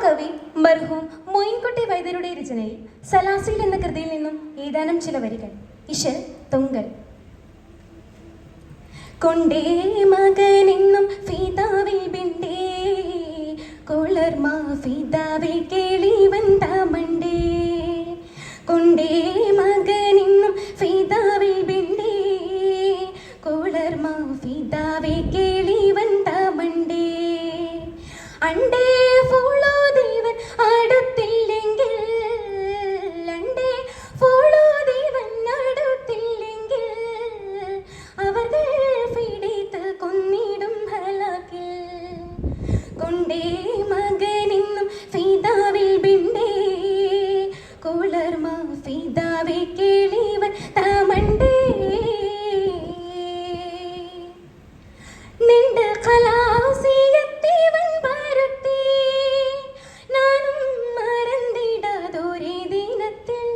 മഹാകവി മർഹൂം മൊയിൻകുട്ടി വൈദ്യരുടെ രചനയിൽ സലാസിൽ എന്ന കൃതിയിൽ നിന്നും ഏതാനും ചില വരികൾ. ഇശൽ തൊങ്കൽ. കൊണ്ടേ മകനെന്നും ഫിദാവിൽ ബിണ്ടേ കൊളർമാ ഫിദാവിൽ കേളിവൻ താമണ്ടേ. കൊണ്ടേ മകനെന്നും ഫിദാവിൽ ബിണ്ടേ കൊളർമാ ഫിദാവിൽ കേളിവൻ താമണ്ടേ. അണ്ടേ ഫോളോ ദൈവൻ അടുത്തില്ലെങ്കിൽ, അണ്ടേ ഫോളോ ദൈവൻ അടുത്തില്ലെങ്കിൽ അവർ ഫിടിത്ത് കൊന്നിടും ഹലാക്കിൽ. കൊണ്ടേ മകനെന്നും ഫിദാവിൽ ബിണ്ടേ കൊളർമാ ഫിദാവിൽ കേളിവൻ താമണ്ടേ. നിന്റെ ഖലാസിയത്തേവൻ ഭാരത്തേ നാനും മറന്നിടാതൊരേ ദിനത്തിൽ.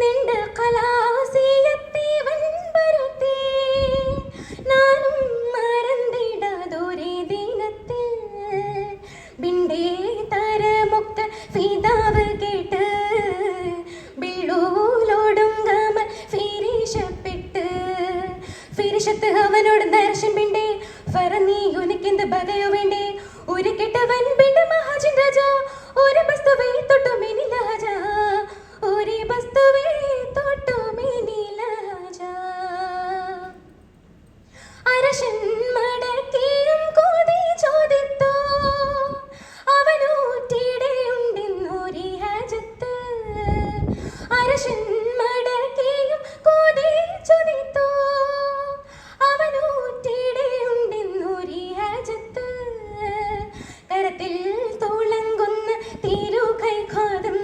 നിന്റെ ഖലാസിയത്തേവൻ ഭാരത്തേ നാനും മറന്നിടാതൊരേ ദിനത്തിൽ. ബിണ്ടേ തരമുക്ത ഫിദാവ് കേട്ട് ബിള്ളോലോടും ഫിരിഷപ്പെട്ട് ഫിരിഷത്ത് അവനോട് ദർശൻ ബിണ്ടേ ഫറനീ ഉനക്കെന്ത് ബകയോ വേണ്ടേ. ഒരു കെട്ടവൻ ബിണ്ട മഹാജിൻ രാജ ഒരു ബസ്തുവേ തൊട്ടുമിനില ഹജ, ഒരു ബസ്തുവേ തൊട്ടുമിനില ഹജ. അരശൻ മടക്കിയും കോതി ചോദിത്തോ അവനൂറ്റിടെ ഉണ്ടെന്നൊരു ഹജത്ത്. അരശൻ മടക്കിയും കോതി ചോദിത്തോ അവനൂറ്റിടെ ഉണ്ടെന്നൊരു ഹജത്ത്. കരത്തിൽ തുളങ്കുന്ന തിരുകൈഘാതം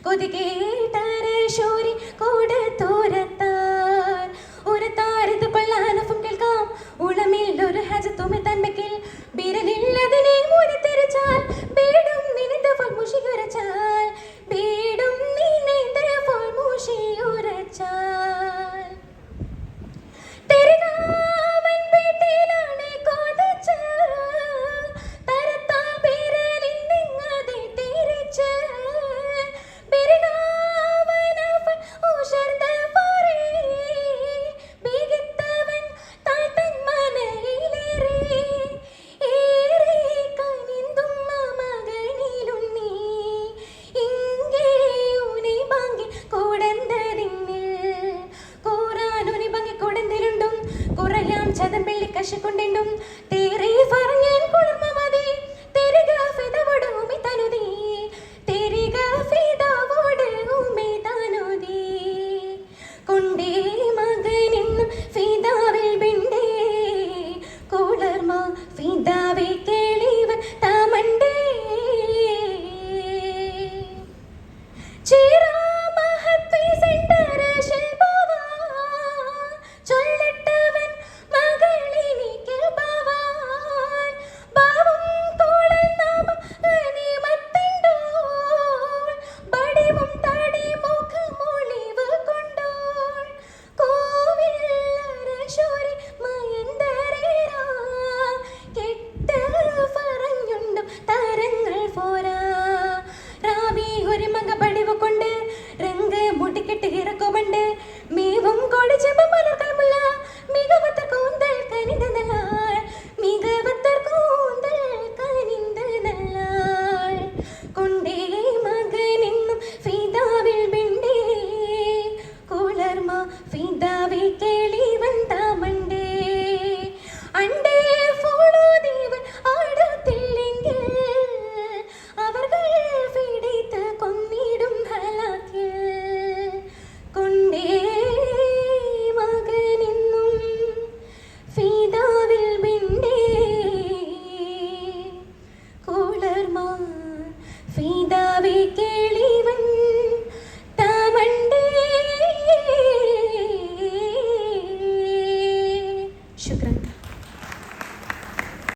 കൊതി കേട്ടരശൂരി കൊടുത്തോരത്താർ. ഒരു താരത്ത് കൊള്ളാനൊപ്പം കേൾക്കാം ഉളമിൽ ഒരു ഹജത്തുമെ തന്മയ്ക്കിൽ ബിരലില്ലതിനെ മുരിത്തെറിച്ചാൽ ബീടും നിനന്റെ ഫോൾ മുഷിയുരച്ചാൽ, ബീടും നിനന്റെ ഫോൾ മുഷിയുരച്ചാൽ. തെരുകാവൻ വീട്ടിലാണ് കൊതിച്ച് തരത്താൽ ബിരലിന്നിങ്ങതെ തിരിച്ച്. ബിരകാവനവൻ ഉഷർന്ന പോരേ ബിഗിത്തവൻ താഴ്ത്തൻ മനയിലേറി. ഏറെ കനിന്തും മകനിലുണ്ണി ഇങ്ങേ ഉനി ഭംഗി കൊടന്തതിന്നിൽ. കൂറാനുനി ഭംഗി കൊടന്തിലുണ്ടും കുറയാം ചതം വെള്ളി കശക്കൊണ്ടെണ്ടും തേറി പറഞ്ഞാൻ കുളിർമ മതി. തെരിക ഫിദാവോട് ഉമി തനുതി, തെരിക ഫിദാവോട് ഉമി തനുതി. കൊണ്ടേ മകനെന്നും ഫിദാവിൽ ബിണ്ടേ കൊളർമാ ഫിദാവിൽ കേളിവൻ താമണ്ടേ. ചേരാ മഹത്വി സെന്റർ ശിൽപവാ ചൊല്ലട്ടവൻ മകളിനിക്ക് ഭവാൻ. ഭാവം തോളൽ നാമം ഗനിമത്തിണ്ടോൾ ബടിവും തടി മുഖമൊളിവ് കൊണ്ടോൾ. കോവിൽ അരശൂരി മയന്തരേരാ കെട്ട് പറഞ്ഞുണ്ടും തരങ്ങൾ പോരാ. രാവി ഒരു മക പടിവ് കൊണ്ട് രംഗ് മുടിക്കെട്ട് ഇറക്കുമുണ്ട് മീവും കൊടിച്ചെമ്പ മലർക്കൽമുല്ല മികവത്ത കൂന്തൽ കനിന്ത നല്ലാൾ, മികവത്ത കൂന്തൽ കനിന്ത നല്ലാൾ. കൊണ്ടേ മകനെന്നും ഫിദാവിൽ ബിണ്ടേ കൊളർമാ ഫിദാവിൽ